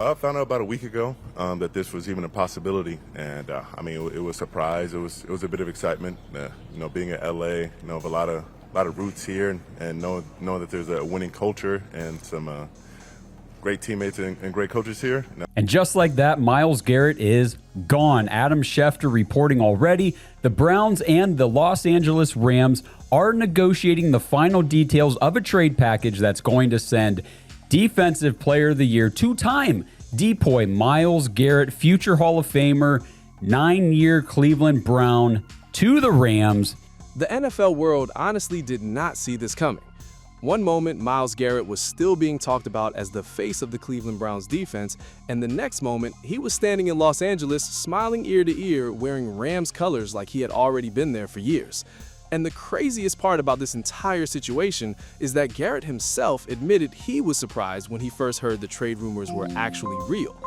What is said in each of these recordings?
I found out about a week ago that this was even a possibility, and I mean, it was a surprise. It was a bit of excitement. Being in LA, of a lot of roots here, and knowing that there's a winning culture and some great teammates and great coaches here. And just like that, Myles Garrett is gone. Adam Schefter reporting already. The Browns and the Los Angeles Rams are negotiating the final details of a trade package that's going to send Defensive Player of the Year, two-time Depoy Myles Garrett, future Hall of Famer, 9-year Cleveland Brown, to the Rams. The NFL world honestly did not see this coming. One moment, Myles Garrett was still being talked about as the face of the Cleveland Browns defense, and the next moment, he was standing in Los Angeles, smiling ear to ear, wearing Rams colors like he had already been there for years. And the craziest part about this entire situation is that Garrett himself admitted he was surprised when he first heard the trade rumors were actually real.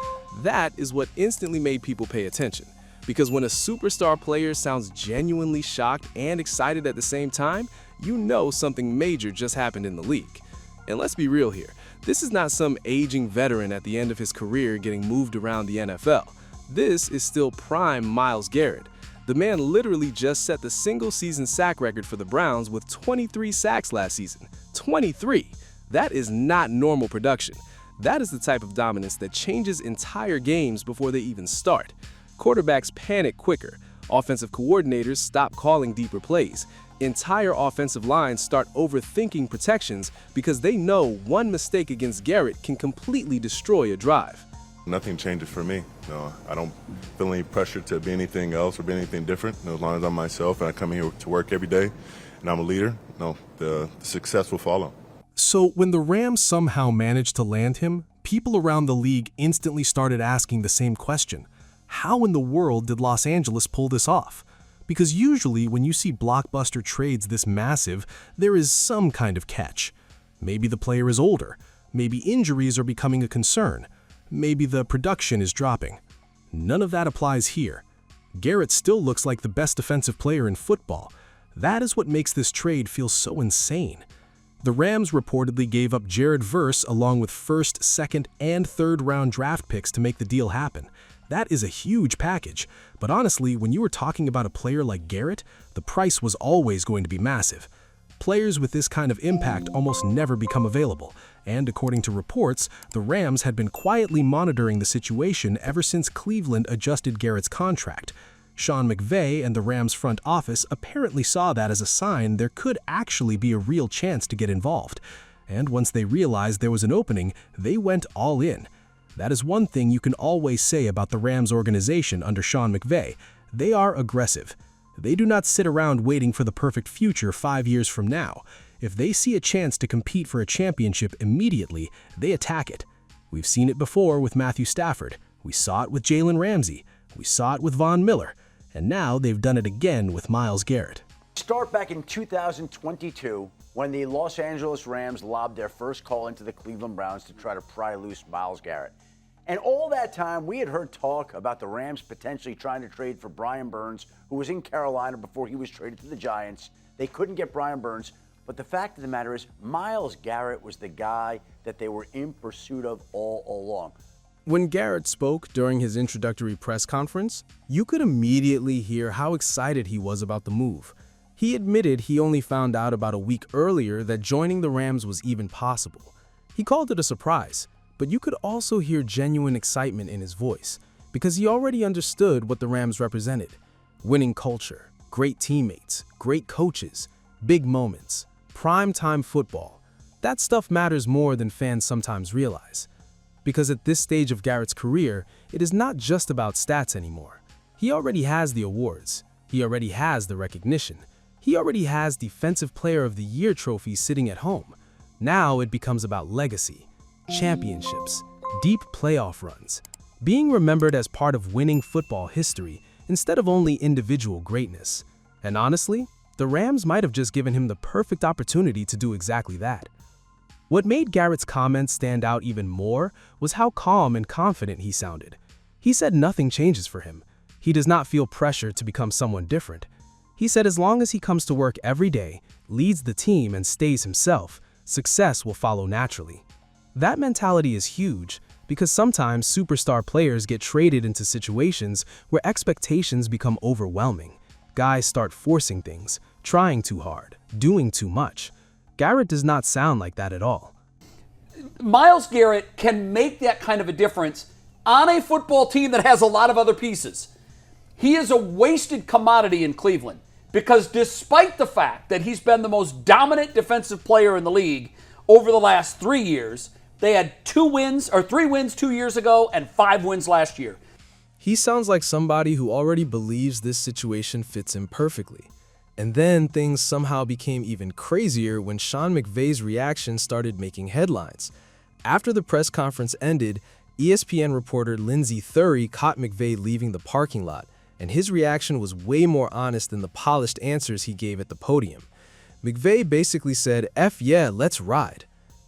That is what instantly made people pay attention. Because when a superstar player sounds genuinely shocked and excited at the same time, you know something major just happened in the league. And let's be real here, this is not some aging veteran at the end of his career getting moved around the NFL. This is still prime Myles Garrett. The man literally just set the single-season sack record for the Browns with 23 sacks last season. 23! That is not normal production. That is the type of dominance that changes entire games before they even start. Quarterbacks panic quicker. Offensive coordinators stop calling deeper plays. Entire offensive lines start overthinking protections because they know one mistake against Garrett can completely destroy a drive. Nothing changes for me. I don't feel any pressure to be anything else or be anything different. As long as I'm myself and I come here to work every day and I'm a leader, the success will follow. So when the Rams somehow managed to land him, people around the league instantly started asking the same question. How in the world did Los Angeles pull this off? Because usually when you see blockbuster trades this massive, there is some kind of catch. Maybe the player is older. Maybe injuries are becoming a concern. Maybe the production is dropping. None of that applies here. Garrett still looks like the best defensive player in football. That is what makes this trade feel so insane. The Rams reportedly gave up Jared Verse along with first, second, and third round draft picks to make the deal happen. That is a huge package, but honestly, when you were talking about a player like Garrett, the price was always going to be massive. Players with this kind of impact almost never become available, and according to reports, the Rams had been quietly monitoring the situation ever since Cleveland adjusted Garrett's contract. Sean McVay and the Rams front office apparently saw that as a sign there could actually be a real chance to get involved. And once they realized there was an opening, they went all in. That is one thing you can always say about the Rams organization under Sean McVay. They are aggressive. They do not sit around waiting for the perfect future 5 years from now. If they see a chance to compete for a championship immediately, they attack it. We've seen it before with Matthew Stafford. We saw it with Jalen Ramsey. We saw it with Von Miller. And now they've done it again with Myles Garrett. Start back in 2022 when the Los Angeles Rams lobbed their first call into the Cleveland Browns to try to pry loose Myles Garrett. And all that time, we had heard talk about the Rams potentially trying to trade for Brian Burns, who was in Carolina before he was traded to the Giants. They couldn't get Brian Burns. But the fact of the matter is, Myles Garrett was the guy that they were in pursuit of all along. When Garrett spoke during his introductory press conference, you could immediately hear how excited he was about the move. He admitted he only found out about a week earlier that joining the Rams was even possible. He called it a surprise, but you could also hear genuine excitement in his voice because he already understood what the Rams represented. Winning culture, great teammates, great coaches, big moments, prime-time football. That stuff matters more than fans sometimes realize. Because at this stage of Garrett's career, it is not just about stats anymore. He already has the awards. He already has the recognition. He already has Defensive Player of the Year trophies sitting at home. Now it becomes about legacy, championships, deep playoff runs, being remembered as part of winning football history instead of only individual greatness. And honestly, the Rams might have just given him the perfect opportunity to do exactly that. What made Garrett's comments stand out even more was how calm and confident he sounded. He said nothing changes for him. He does not feel pressure to become someone different. He said as long as he comes to work every day, leads the team, and stays himself, success will follow naturally. That mentality is huge because sometimes superstar players get traded into situations where expectations become overwhelming. Guys start forcing things, trying too hard, doing too much. Garrett does not sound like that at all. Myles Garrett can make that kind of a difference on a football team that has a lot of other pieces. He is a wasted commodity in Cleveland because despite the fact that he's been the most dominant defensive player in the league over the last 3 years, they had 3 wins 2 years ago and 5 wins last year. He sounds like somebody who already believes this situation fits him perfectly. And then things somehow became even crazier when Sean McVay's reaction started making headlines. After the press conference ended, ESPN reporter Lindsey Thury caught McVay leaving the parking lot, and his reaction was way more honest than the polished answers he gave at the podium. McVay basically said, "F yeah, let's ride."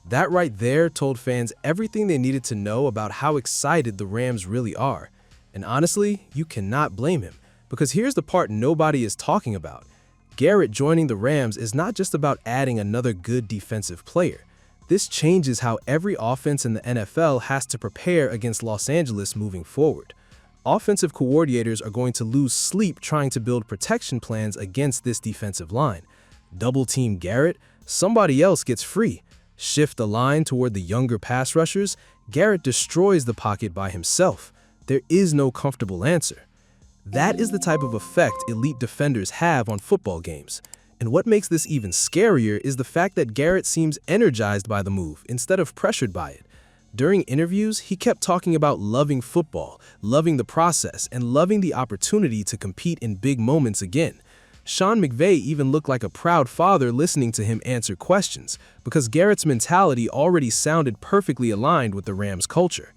That right there told fans everything they needed to know about how excited the Rams really are. And honestly, you cannot blame him, because here's the part nobody is talking about. Garrett joining the Rams is not just about adding another good defensive player. This changes how every offense in the NFL has to prepare against Los Angeles moving forward. Offensive coordinators are going to lose sleep trying to build protection plans against this defensive line. Double team Garrett, somebody else gets free. Shift the line toward the younger pass rushers, Garrett destroys the pocket by himself. There is no comfortable answer. That is the type of effect elite defenders have on football games. And what makes this even scarier is the fact that Garrett seems energized by the move instead of pressured by it. During interviews, he kept talking about loving football, loving the process, and loving the opportunity to compete in big moments again. Sean McVay even looked like a proud father listening to him answer questions, because Garrett's mentality already sounded perfectly aligned with the Rams' culture.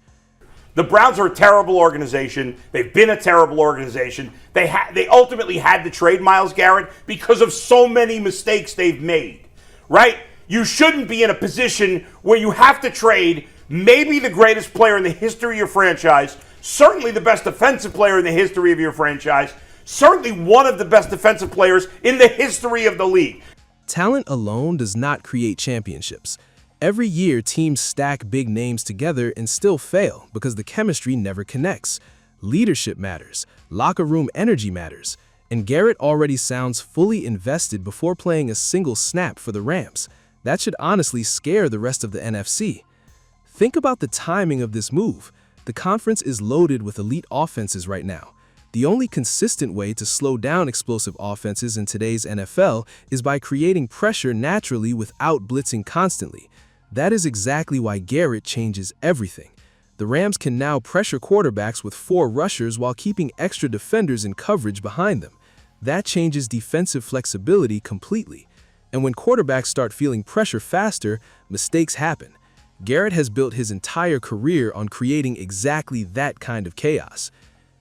The Browns are a terrible organization. They've been a terrible organization. They ultimately had to trade Myles Garrett because of so many mistakes they've made, right? You shouldn't be in a position where you have to trade maybe the greatest player in the history of your franchise, certainly the best defensive player in the history of your franchise, certainly one of the best defensive players in the history of the league. Talent alone does not create championships. Every year, teams stack big names together and still fail because the chemistry never connects. Leadership matters. Locker room energy matters. And Garrett already sounds fully invested before playing a single snap for the Rams. That should honestly scare the rest of the NFC. Think about the timing of this move. The conference is loaded with elite offenses right now. The only consistent way to slow down explosive offenses in today's NFL is by creating pressure naturally without blitzing constantly. That is exactly why Garrett changes everything. The Rams can now pressure quarterbacks with 4 rushers while keeping extra defenders in coverage behind them. That changes defensive flexibility completely. And when quarterbacks start feeling pressure faster, mistakes happen. Garrett has built his entire career on creating exactly that kind of chaos.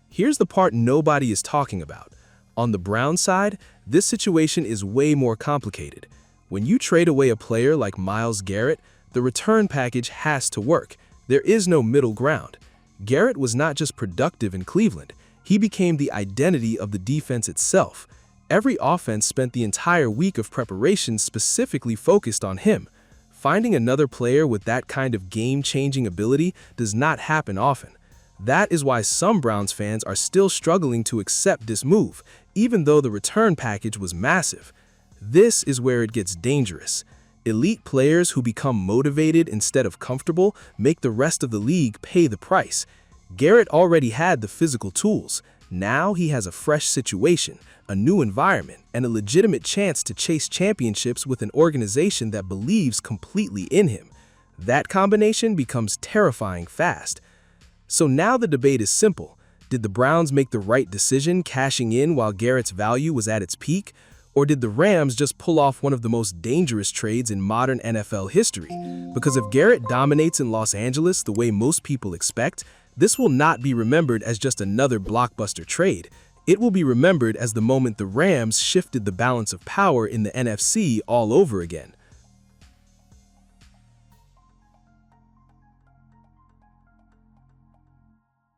Here's the part nobody is talking about. On the Browns side, this situation is way more complicated. When you trade away a player like Myles Garrett, the return package has to work. There is no middle ground. Garrett was not just productive in Cleveland. He became the identity of the defense itself. Every offense spent the entire week of preparation specifically focused on him. Finding another player with that kind of game-changing ability does not happen often. That is why some Browns fans are still struggling to accept this move, even though the return package was massive. This is where it gets dangerous. Elite players who become motivated instead of comfortable make the rest of the league pay the price. Garrett already had the physical tools. Now he has a fresh situation, a new environment, and a legitimate chance to chase championships with an organization that believes completely in him. That combination becomes terrifying fast. So now the debate is simple. Did the Browns make the right decision cashing in while Garrett's value was at its peak? Or did the Rams just pull off one of the most dangerous trades in modern NFL history? Because if Garrett dominates in Los Angeles the way most people expect, this will not be remembered as just another blockbuster trade. It will be remembered as the moment the Rams shifted the balance of power in the NFC all over again.